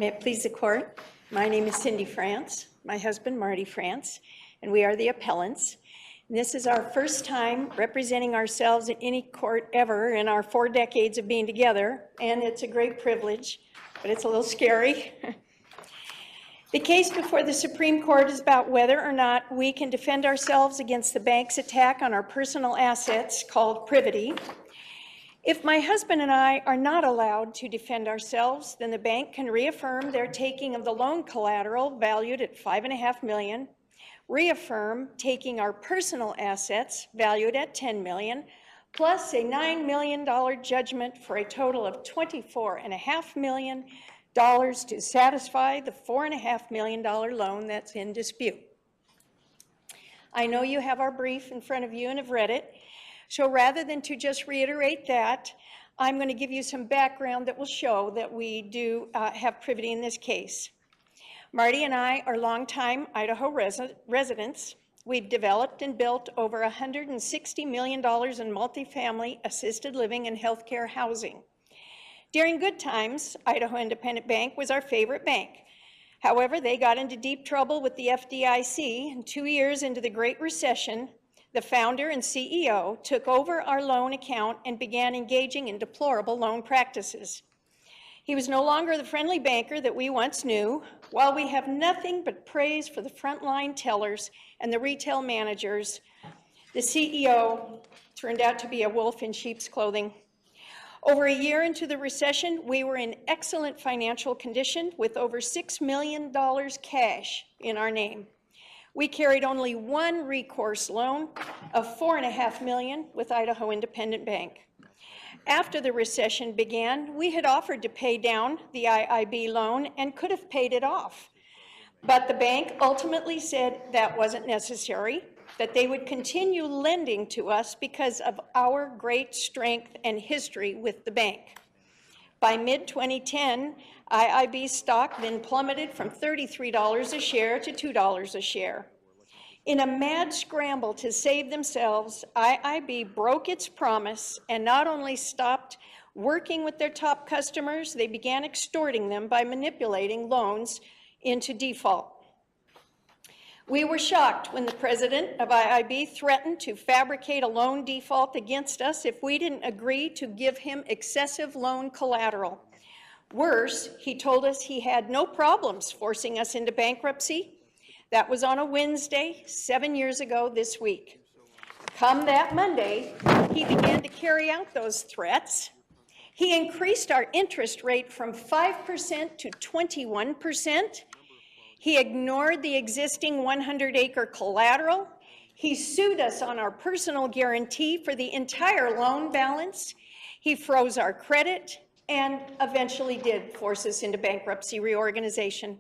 May it please the court, my name is Cindy Frantz, my husband Marty Frantz, and we are the appellants. And this is our first time representing ourselves in any court ever in our 4 decades of being together, and it's a great privilege, but it's a little scary. The case before the Supreme Court is about whether or not we can defend ourselves against the bank's attack on our personal assets called privity. If my husband and I are not allowed to defend ourselves, then the bank can reaffirm their taking of the loan collateral valued at $5.5 million, reaffirm taking our personal assets valued at $10 million, plus a $9 million judgment for a total of $24.5 million to satisfy the $4.5 million loan that's in dispute. I know you have our brief in front of you and have read it. So rather than to just reiterate that, I'm going to give you some background that will show that we do have privity in this case. Marty and I are longtime Idaho residents. We've developed and built over $160 million in multifamily assisted living and healthcare housing. During good times, Idaho Independent Bank was our favorite bank. However, they got into deep trouble with the FDIC, and 2 years into the Great Recession, the founder and CEO took over our loan account and began engaging in deplorable loan practices. He was no longer the friendly banker that we once knew. While we have nothing but praise for the frontline tellers and the retail managers, the CEO turned out to be a wolf in sheep's clothing. Over a year into the recession, we were in excellent financial condition with over $6 million cash in our name. We carried only one recourse loan of $4.5 million with Idaho Independent Bank. After the recession began, we had offered to pay down the IIB loan and could have paid it off. But the bank ultimately said that wasn't necessary, that they would continue lending to us because of our great strength and history with the bank. By mid-2010, IIB stock then plummeted from $33 a share to $2 a share. In a mad scramble to save themselves, IIB broke its promise and not only stopped working with their top customers, they began extorting them by manipulating loans into default. We were shocked when the president of IIB threatened to fabricate a loan default against us if we didn't agree to give him excessive loan collateral. Worse, he told us he had no problems forcing us into bankruptcy. That was on a Wednesday, 7 years ago this week. Come that Monday, he began to carry out those threats. He increased our interest rate from 5% to 21%. He ignored the existing 100-acre collateral. He sued us on our personal guarantee for the entire loan balance. He froze our credit and eventually did force us into bankruptcy reorganization.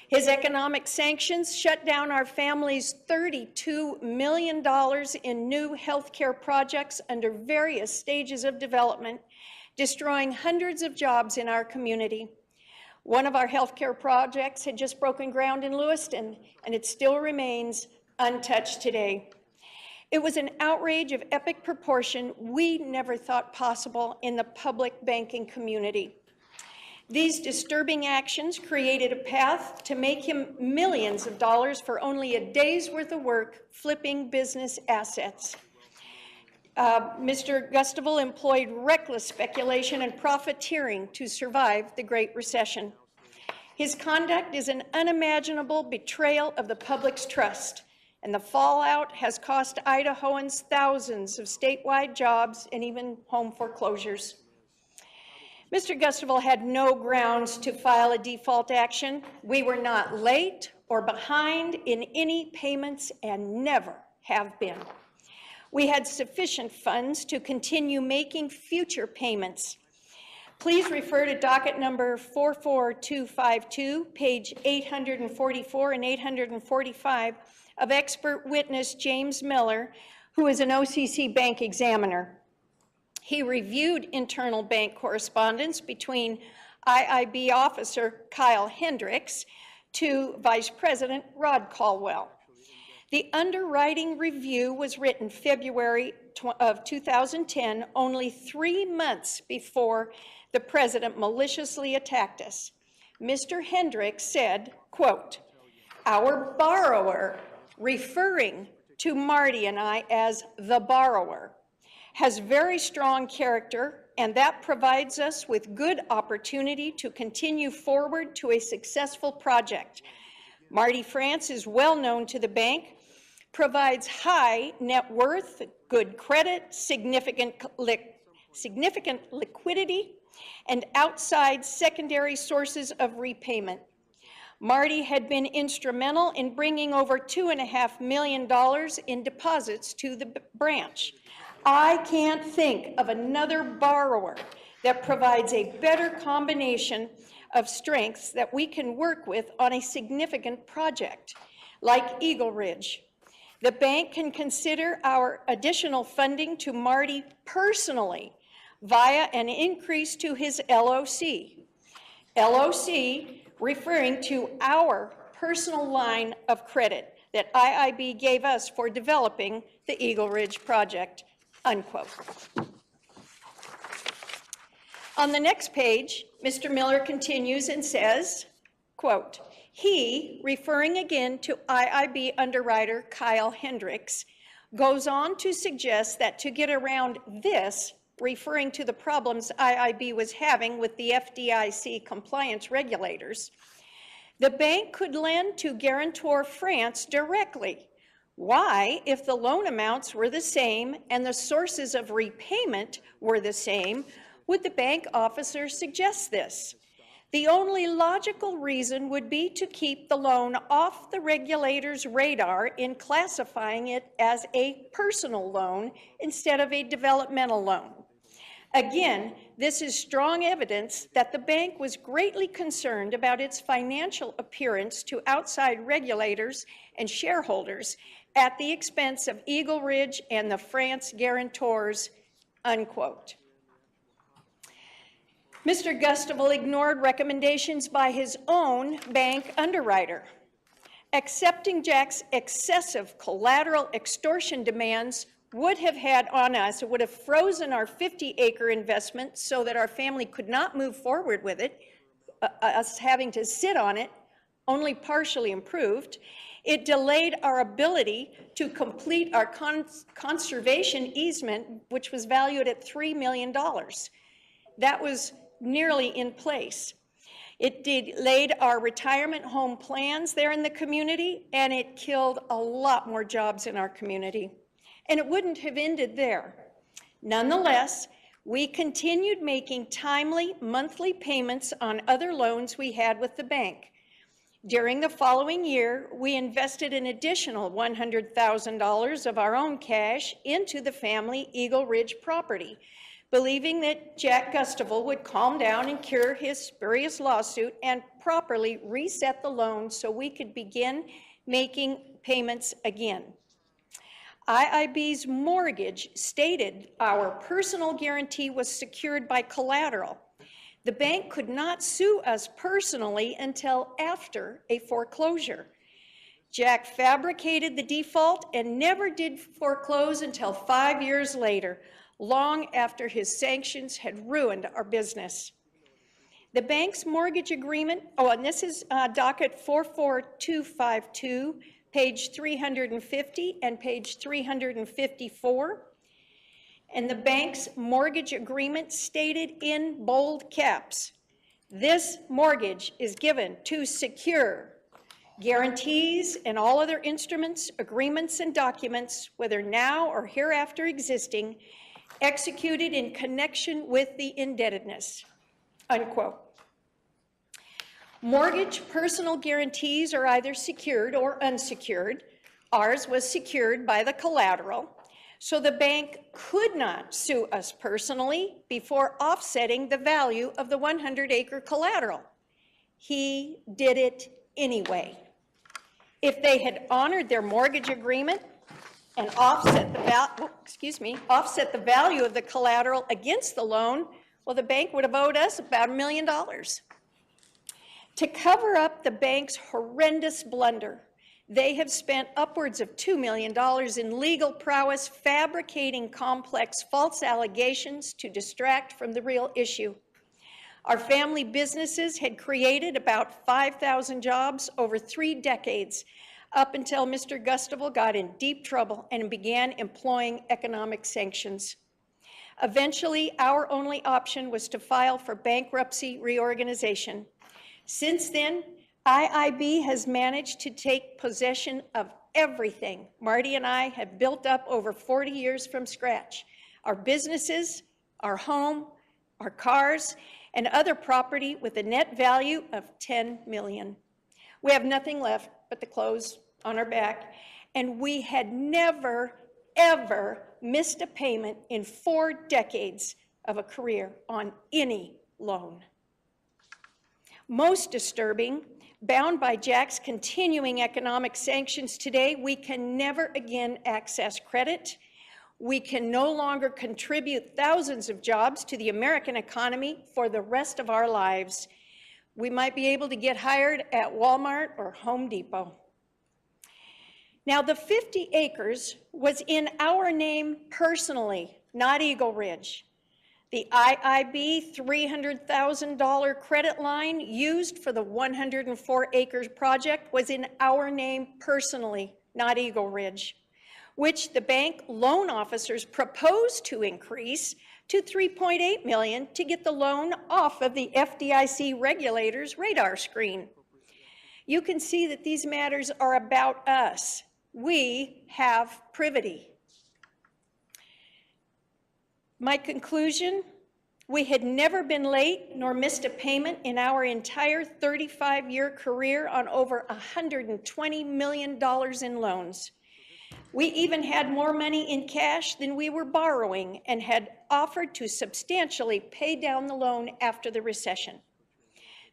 His economic sanctions shut down our family's $32 million in new healthcare projects under various stages of development, destroying hundreds of jobs in our community. One of our healthcare projects had just broken ground in Lewiston, and it still remains untouched today. It was an outrage of epic proportion we never thought possible in the public banking community. These disturbing actions created a path to make him millions of dollars for only a day's worth of work flipping business assets. Mr. Gustavell employed reckless speculation and profiteering to survive the Great Recession. His conduct is an unimaginable betrayal of the public's trust, and the fallout has cost Idahoans thousands of statewide jobs and even home foreclosures. Mr. Gustavell had no grounds to file a default action. We were not late or behind in any payments and never have been. We had sufficient funds to continue making future payments. Please refer to docket number 44252, page 844 and 845 of expert witness James Miller, who is an OCC bank examiner. He reviewed internal bank correspondence between IIB officer Kyle Hendricks to Vice President Rod Caldwell. The underwriting review was written February of 2010, only 3 months before the president maliciously attacked us. Mr. Hendricks said, quote, "Our borrower," referring to Marty and I as the borrower, "has very strong character, and that provides us with good opportunity to continue forward to a successful project. Marty Frantz is well known to the bank, provides high net worth, good credit, significant liquidity, and outside secondary sources of repayment. Marty had been instrumental in bringing over $2.5 million in deposits to the branch. I can't think of another borrower that provides a better combination of strengths that we can work with on a significant project like Eagle Ridge. The bank can consider our additional funding to Marty personally via an increase to his LOC. LOC referring to our personal line of credit that IIB gave us for developing the Eagle Ridge project," unquote. On the next page, Mr. Miller continues and says, quote, "He," referring again to IIB underwriter Kyle Hendricks, goes on to suggest that to get around this, referring to the problems IIB was having with the FDIC compliance regulators, the bank could lend to guarantor Frantz directly. Why, if the loan amounts were the same and the sources of repayment were the same, would the bank officer suggest this? The only logical reason would be to keep the loan off the regulator's radar in classifying it as a personal loan instead of a developmental loan. Again, this is strong evidence that the bank was greatly concerned about its financial appearance to outside regulators and shareholders at the expense of Eagle Ridge and the Frantz guarantors," unquote. Mr. Gustafel ignored recommendations by his own bank underwriter. Accepting Jack's excessive collateral extortion demands would have had on us, it would have frozen our 50-acre investment so that our family could not move forward with it, us having to sit on it, only partially improved. It delayed our ability to complete our conservation easement, which was valued at $3 million. That was nearly in place. It delayed our retirement home plans there in the community, and it killed a lot more jobs in our community. And it wouldn't have ended there. Nonetheless, we continued making timely monthly payments on other loans we had with the bank. During the following year, we invested an additional $100,000 of our own cash into the family Eagle Ridge property, believing that Jack Gustafel would calm down and cure his spurious lawsuit and properly reset the loan so we could begin making payments again. IIB's mortgage stated our personal guarantee was secured by collateral. The bank could not sue us personally until after a foreclosure. Jack fabricated the default and never did foreclose until 5 years later, long after his sanctions had ruined our business. The bank's mortgage agreement, and this is docket 44252, page 350 and page 354. And the bank's mortgage agreement stated in bold caps, "This mortgage is given to secure guarantees and all other instruments, agreements, and documents, whether now or hereafter existing, executed in connection with the indebtedness," unquote. Mortgage personal guarantees are either secured or unsecured. Ours was secured by the collateral, so the bank could not sue us personally before offsetting the value of the 100-acre collateral. He did it anyway. If they had honored their mortgage agreement and offset the value of the collateral against the loan, well, the bank would have owed us about $1 million. To cover up the bank's horrendous blunder, they have spent upwards of $2 million in legal prowess fabricating complex false allegations to distract from the real issue. Our family businesses had created about 5,000 jobs over 3 decades, up until Mr. Gustafel got in deep trouble and began employing economic sanctions. Eventually, our only option was to file for bankruptcy reorganization. Since then, IIB has managed to take possession of everything Marty and I have built up over 40 years from scratch. Our businesses, our home, our cars, and other property with a net value of $10 million. We have nothing left but the clothes on our back, and we had never, ever missed a payment in 4 decades of a career on any loan. Most disturbing, bound by Jack's continuing economic sanctions today, we can never again access credit. We can no longer contribute thousands of jobs to the American economy for the rest of our lives. We might be able to get hired at Walmart or Home Depot. Now, the 50 acres was in our name personally, not Eagle Ridge. The IIB $300,000 credit line used for the 104 acres project was in our name personally, not Eagle Ridge, which the bank loan officers proposed to increase to $3.8 million to get the loan off of the FDIC regulators' radar screen. You can see that these matters are about us. We have privity. My conclusion, we had never been late nor missed a payment in our entire 35-year career on over $120 million in loans. We even had more money in cash than we were borrowing and had offered to substantially pay down the loan after the recession.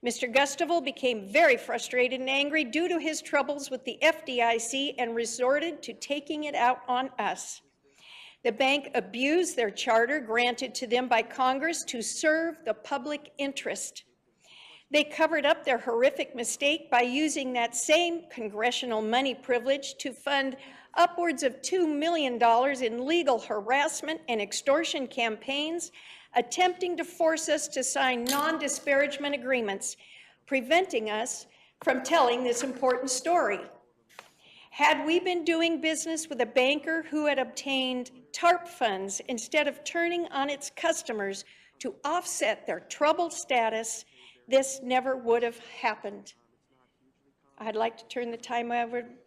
Mr. Gustafel became very frustrated and angry due to his troubles with the FDIC and resorted to taking it out on us. The bank abused their charter granted to them by Congress to serve the public interest. They covered up their horrific mistake by using that same congressional money privilege to fund upwards of $2 million in legal harassment and extortion campaigns, attempting to force us to sign non-disparagement agreements, preventing us from telling this important story. Had we been doing business with a banker who had obtained TARP funds instead of turning on its customers to offset their troubled status, this never would have happened. I'd like to turn the time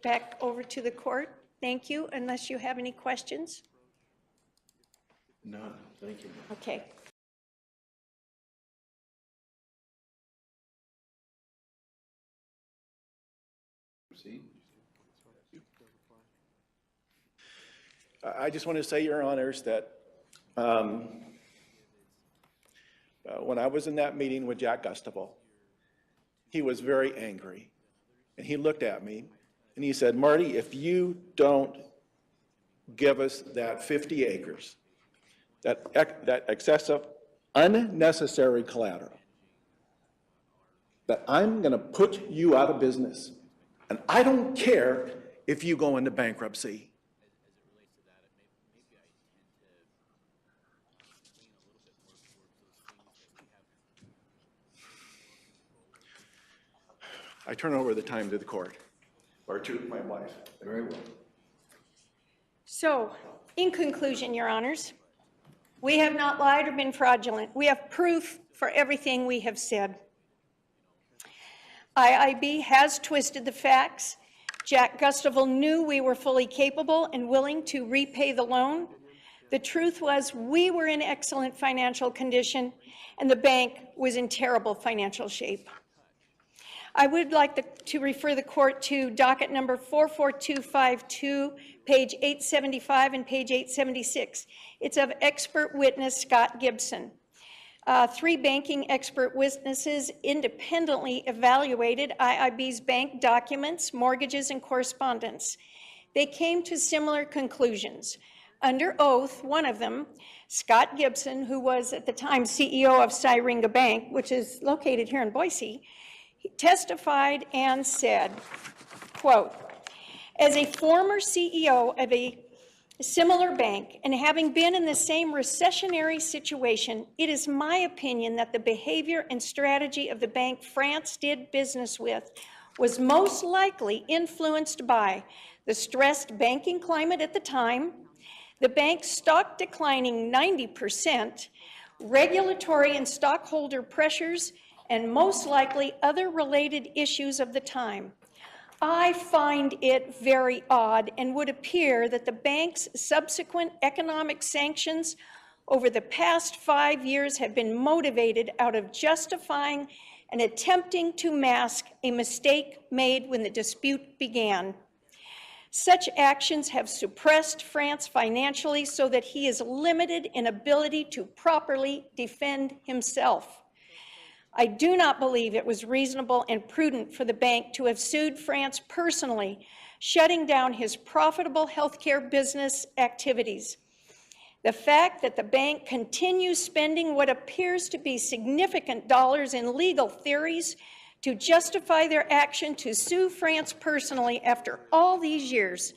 back over to the court. Thank you, unless you have any questions. None, thank you. Okay. Proceed. I just want to say, Your Honors, that when I was in that meeting with Jack Gustafel, he was very angry. And he looked at me and he said, Marty, if you don't give us that 50 acres, that excessive, unnecessary collateral, that I'm going to put you out of business. And I don't care if you go into bankruptcy. I turn over the time to the court, or to my wife. Very well. So, in conclusion, Your Honors, we have not lied or been fraudulent. We have proof for everything we have said. IIB has twisted the facts. Jack Gustafel knew we were fully capable and willing to repay the loan. The truth was we were in excellent financial condition and the bank was in terrible financial shape. I would like to refer the court to docket number 44252, page 875 and page 876. It's of expert witness Scott Gibson. 3 banking expert witnesses independently evaluated IIB's bank documents, mortgages, and correspondence. They came to similar conclusions. Under oath, one of them, Scott Gibson, who was at the time CEO of Syringa Bank, which is located here in Boise, he testified and said, quote, as a former CEO of a a similar bank, and having been in the same recessionary situation, it is my opinion that the behavior and strategy of the bank Frantz did business with was most likely influenced by the stressed banking climate at the time, the bank's stock declining 90%, regulatory and stockholder pressures, and most likely other related issues of the time. I find it very odd and would appear that the bank's subsequent economic sanctions over the past 5 years have been motivated out of justifying and attempting to mask a mistake made when the dispute began. Such actions have suppressed Frantz financially so that he is limited in ability to properly defend himself. I do not believe it was reasonable and prudent for the bank to have sued Frantz personally, shutting down his profitable healthcare business activities. The fact that the bank continues spending what appears to be significant dollars in legal theories to justify their action to sue Frantz personally after all these years,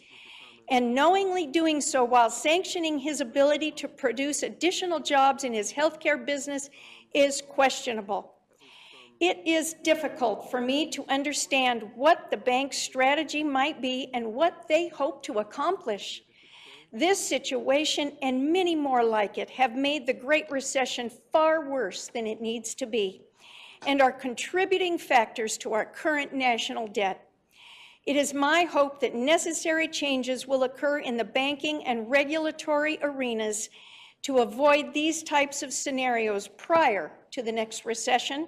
and knowingly doing so while sanctioning his ability to produce additional jobs in his healthcare business, is questionable. It is difficult for me to understand what the bank's strategy might be and what they hope to accomplish. This situation and many more like it have made the Great Recession far worse than it needs to be and are contributing factors to our current national debt. It is my hope that necessary changes will occur in the banking and regulatory arenas to avoid these types of scenarios prior to the next recession.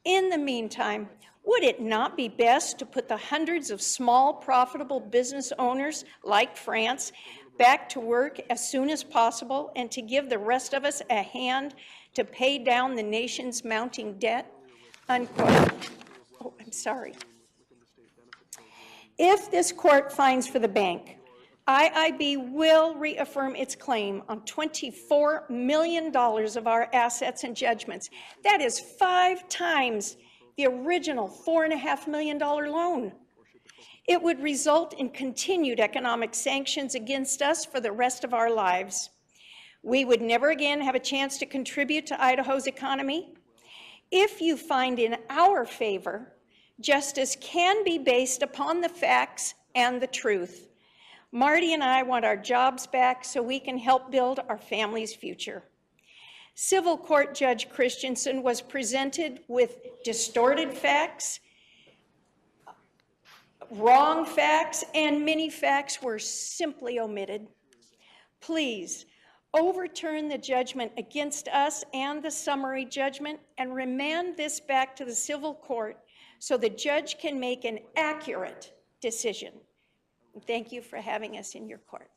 In the meantime, would it not be best to put the hundreds of small, profitable business owners like Frantz back to work as soon as possible and to give the rest of us a hand to pay down the nation's mounting debt? Unquote. Oh, I'm sorry. If this court finds for the bank, IIB will reaffirm its claim on $24 million of our assets and judgments. That is 5 times the original $4.5 million loan. It would result in continued economic sanctions against us for the rest of our lives. We would never again have a chance to contribute to Idaho's economy. If you find in our favor, justice can be based upon the facts and the truth. Marty and I want our jobs back so we can help build our family's future. Civil Court Judge Christensen was presented with distorted facts, wrong facts, and many facts were simply omitted. Please overturn the judgment against us and the summary judgment and remand this back to the civil court so the judge can make an accurate decision. Thank you for having us in your court.